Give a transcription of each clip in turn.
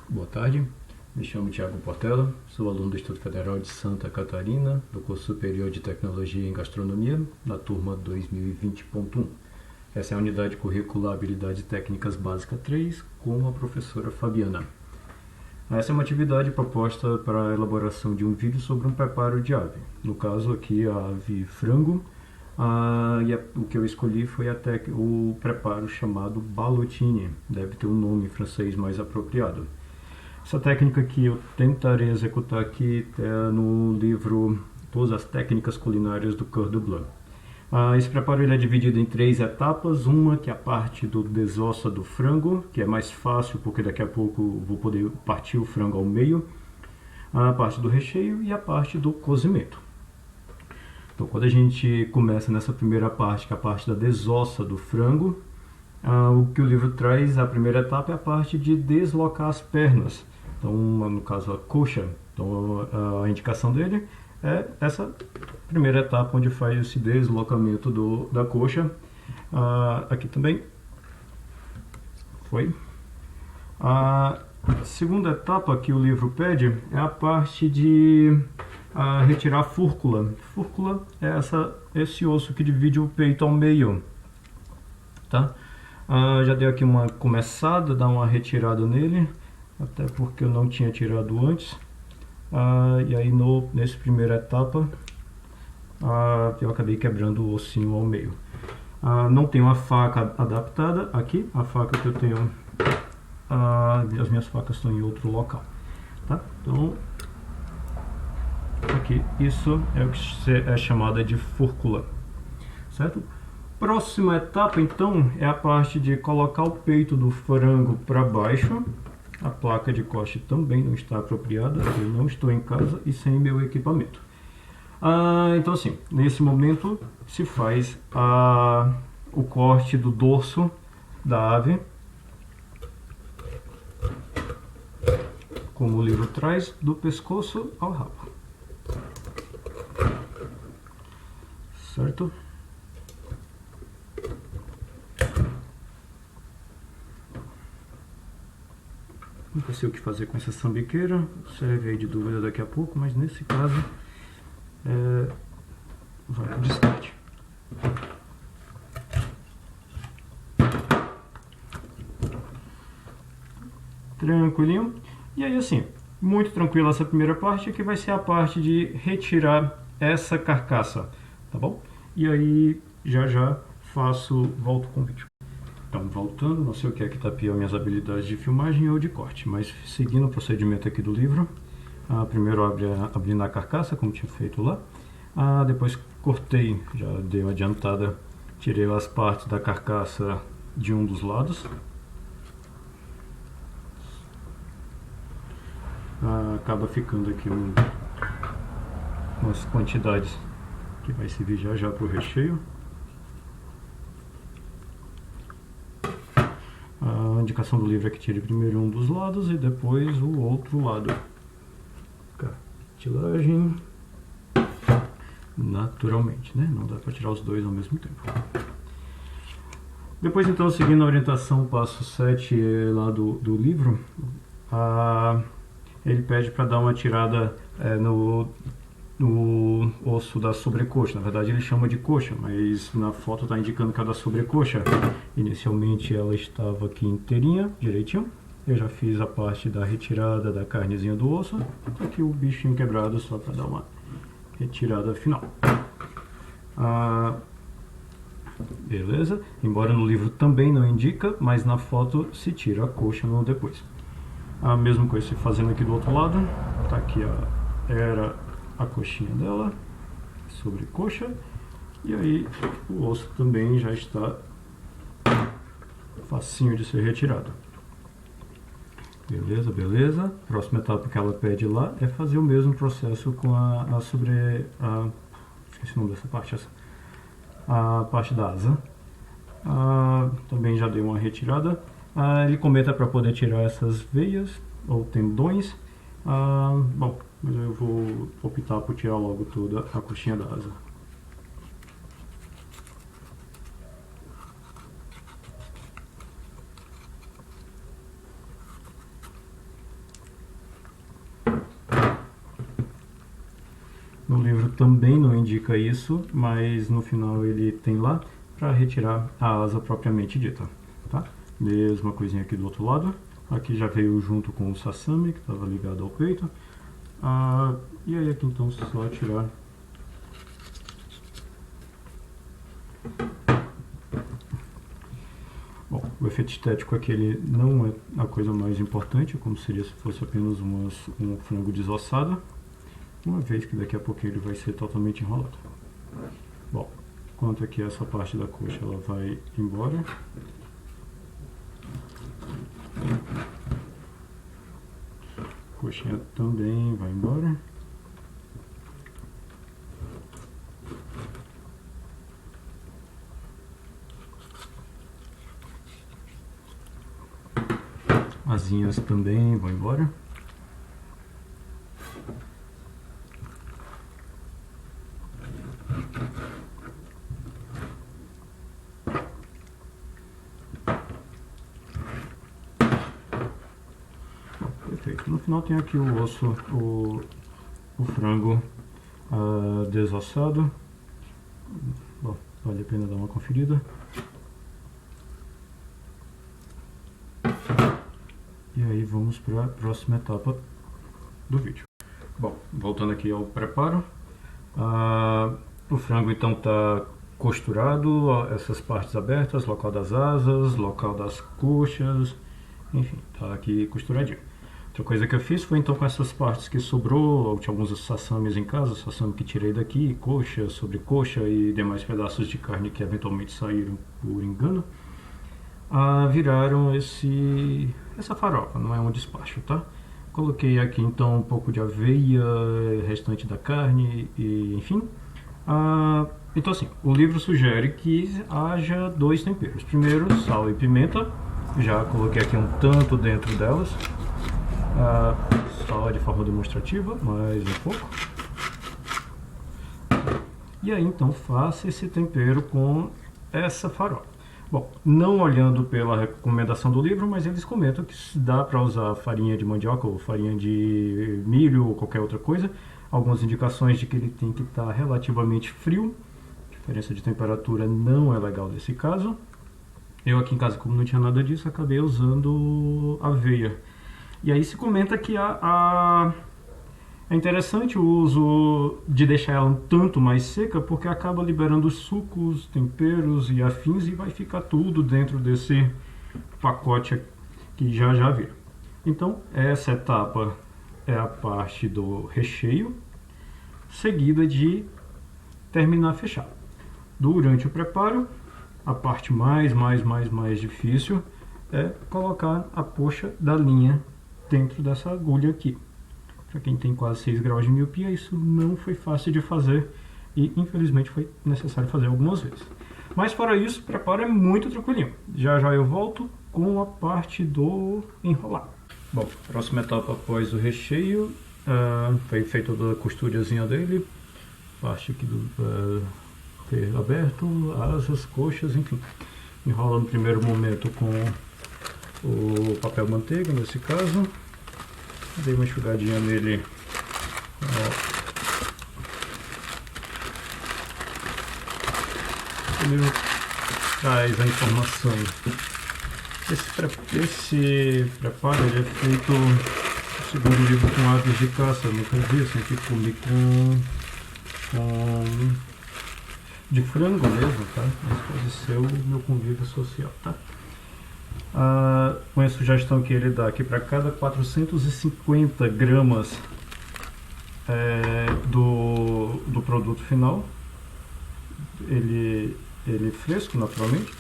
Boa tarde, me chamo Thiago Portela, sou aluno do Instituto Federal de Santa Catarina, do curso superior de Tecnologia em Gastronomia, na turma 2020.1. Essa é a unidade curricular Habilidades Técnicas Básicas 3, com a professora Fabiana. Essa é uma atividade proposta para a elaboração de um vídeo sobre um preparo de ave. No caso aqui, a ave frango, o que eu escolhi foi até o preparo chamado ballotine, deve ter um nome em francês mais apropriado. Essa técnica que eu tentarei executar aqui é no livro Todas as Técnicas Culinárias do Cordon Bleu. Esse preparo ele é dividido em 3 etapas. Uma que é a parte do desossa do frango, que é mais fácil porque daqui a pouco vou poder partir o frango ao meio. A parte do recheio e a parte do cozimento. Então, quando a gente começa nessa primeira parte, que é a parte da desossa do frango, o que o livro traz, a primeira etapa é a parte de deslocar as pernas. Então, no caso, a coxa. Então, a indicação dele é essa primeira etapa, onde faz esse deslocamento da coxa. Aqui também foi. A segunda etapa que o livro pede é a parte de retirar a fúrcula. Fúrcula é esse osso que divide o peito ao meio. Tá? Já dei aqui uma começada, dar uma retirada nele, até porque eu não tinha tirado antes. E aí nessa primeira etapa eu acabei quebrando o ossinho ao meio. Não tenho uma faca adaptada aqui, a faca que eu tenho, as minhas facas estão em outro local. Tá? Então aqui, isso é o que é chamada de fúrcula, certo? Próxima etapa, então, é a parte de colocar o peito do frango para baixo. A placa de corte também não está apropriada, eu não estou em casa e sem meu equipamento. Então, assim, nesse momento se faz o corte do dorso da ave, como o livro traz, do pescoço ao rabo. Certo? Nunca sei o que fazer com essa sambiqueira, serve aí de dúvida daqui a pouco, mas nesse caso vai para o descarte. Tranquilinho. E aí assim, muito tranquilo essa primeira parte, que vai ser a parte de retirar essa carcaça, tá bom? E aí já volto com o vídeo. Então, voltando, não sei o que é que tá pior, minhas habilidades de filmagem ou de corte, mas seguindo o procedimento aqui do livro, primeiro abrindo a carcaça, como tinha feito lá, depois cortei, já dei uma adiantada, tirei as partes da carcaça de um dos lados, acaba ficando aqui umas quantidades que vai servir já para o recheio. A indicação do livro é que tire primeiro um dos lados e depois o outro lado. Cartilagem, naturalmente, né? Não dá para tirar os dois ao mesmo tempo. Depois, então, seguindo a orientação passo 7 lá do livro, ele pede para dar uma tirada no osso da sobrecoxa. Na verdade ele chama de coxa, mas na foto está indicando que é da sobrecoxa. Inicialmente ela estava aqui inteirinha, direitinho. Eu já fiz a parte da retirada da carnezinha do osso. Aqui o bichinho quebrado só para dar uma retirada final. Beleza? Embora no livro também não indica, mas na foto se tira a coxa no depois. A mesma coisa se fazendo aqui do outro lado. Tá aqui era a coxinha dela, sobrecoxa, e aí o osso também já está facinho de ser retirado. Beleza, beleza. Próxima etapa que ela pede lá é fazer o mesmo processo com esqueci o nome dessa parte, a parte da asa. Também já dei uma retirada. Ele comenta para poder tirar essas veias ou tendões. Bom, mas eu vou optar por tirar logo toda a coxinha da asa. O livro também não indica isso, mas no final ele tem lá para retirar a asa propriamente dita, tá? Mesma coisinha aqui do outro lado. Aqui já veio junto com o sasami, que estava ligado ao peito. E aí aqui então só tirar. Bom, o efeito estético aqui ele não é a coisa mais importante, como seria se fosse apenas um frango desossado, uma vez que daqui a pouco ele vai ser totalmente enrolado. Bom, enquanto aqui essa parte da coxa ela vai embora. A coxinha também vai embora. Asinhas também vão embora. Perfeito. No final tem aqui o osso, o frango desossado. Bom, vale a pena dar uma conferida. E aí vamos para a próxima etapa do vídeo. Bom, voltando aqui ao preparo. O frango então está costurado, essas partes abertas, local das asas, local das coxas, enfim, está aqui costuradinho. Outra coisa que eu fiz foi então com essas partes que sobrou, eu tinha alguns sassamis em casa, sassami que tirei daqui, coxa, sobrecoxa e demais pedaços de carne que eventualmente saíram por engano, viraram essa farofa, não é um despacho, tá? Coloquei aqui então um pouco de aveia, restante da carne, e enfim. Então assim, o livro sugere que haja 2 temperos. Primeiro, sal e pimenta. Já coloquei aqui um tanto dentro delas. Só de forma demonstrativa, mais um pouco. E aí então faça esse tempero com essa farofa. Bom, não olhando pela recomendação do livro, mas eles comentam que dá para usar farinha de mandioca ou farinha de milho ou qualquer outra coisa. Algumas indicações de que ele tem que estar relativamente frio. A diferença de temperatura não é legal nesse caso. Eu aqui em casa, como não tinha nada disso, acabei usando aveia. E aí se comenta que é interessante o uso de deixar ela um tanto mais seca, porque acaba liberando sucos, temperos e afins e vai ficar tudo dentro desse pacote que já vira. Então essa etapa é a parte do recheio, seguida de terminar fechado. Durante o preparo, a parte mais difícil é colocar a poxa da linha dentro dessa agulha aqui. Para quem tem quase 6 graus de miopia, isso não foi fácil de fazer e infelizmente foi necessário fazer algumas vezes. Mas fora isso, o preparo é muito tranquilinho. Já eu volto com a parte do enrolar. Bom, próxima etapa após o recheio, foi feita toda a costurazinha dele, parte aqui do ter aberto, asas, coxas, enfim. Enrola no primeiro momento com o papel manteiga, nesse caso. Dei uma enxugadinha nele. Ele traz a informação. Esse preparo ele é feito, segundo o livro, com aves de caça. Eu nunca vi, eu sempre comi com de frango mesmo, tá? Mas pode ser o meu convívio social, tá? Com a sugestão que ele dá aqui, para cada 450 gramas do produto final, ele fresco naturalmente,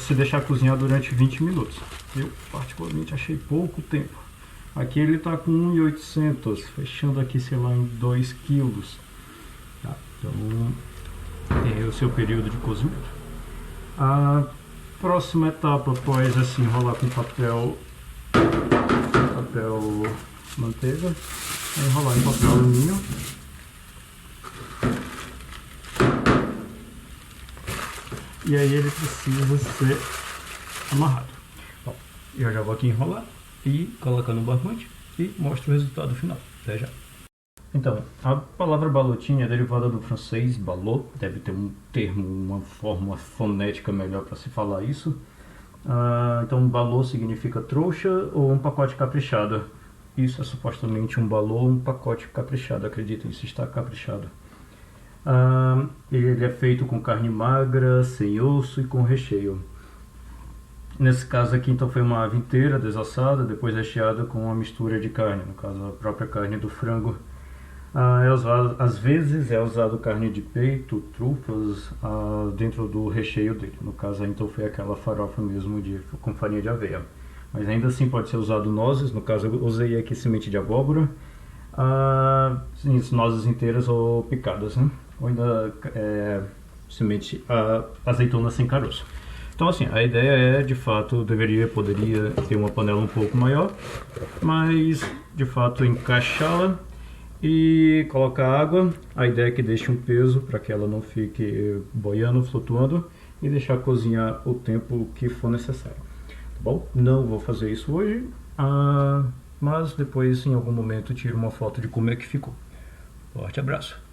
se deixar cozinhar durante 20 minutos. Eu particularmente achei pouco tempo. Aqui ele está com 1.800, fechando aqui, sei lá, em 2 quilos. Tá? Então tem o seu período de cozimento. Próxima etapa, após assim enrolar com papel manteiga, enrolar em papel alumínio. E aí ele precisa ser amarrado. Bom, eu já vou aqui enrolar e colocar no barbante e mostro o resultado final. Até já. Então, a palavra balotinha é derivada do francês balot, deve ter um termo, uma forma fonética melhor para se falar isso. Então, balot significa trouxa ou um pacote caprichado. Isso é supostamente um balot, um pacote caprichado, acreditem, isso está caprichado. Ele é feito com carne magra, sem osso e com recheio. Nesse caso aqui, então, foi uma ave inteira desassada, depois recheada com uma mistura de carne, no caso a própria carne do frango. Às vezes é usado carne de peito, trufas, dentro do recheio dele. No caso, então, foi aquela farofa mesmo com farinha de aveia. Mas ainda assim pode ser usado nozes, no caso eu usei aqui semente de abóbora, nozes inteiras ou picadas, né? Ou ainda azeitona sem caroço. Então assim, a ideia é, de fato, poderia ter uma panela um pouco maior, mas de fato encaixá-la e colocar água. A ideia é que deixe um peso para que ela não fique boiando, flutuando, e deixar cozinhar o tempo que for necessário. Tá bom? Não vou fazer isso hoje, mas depois em algum momento tiro uma foto de como é que ficou. Forte abraço!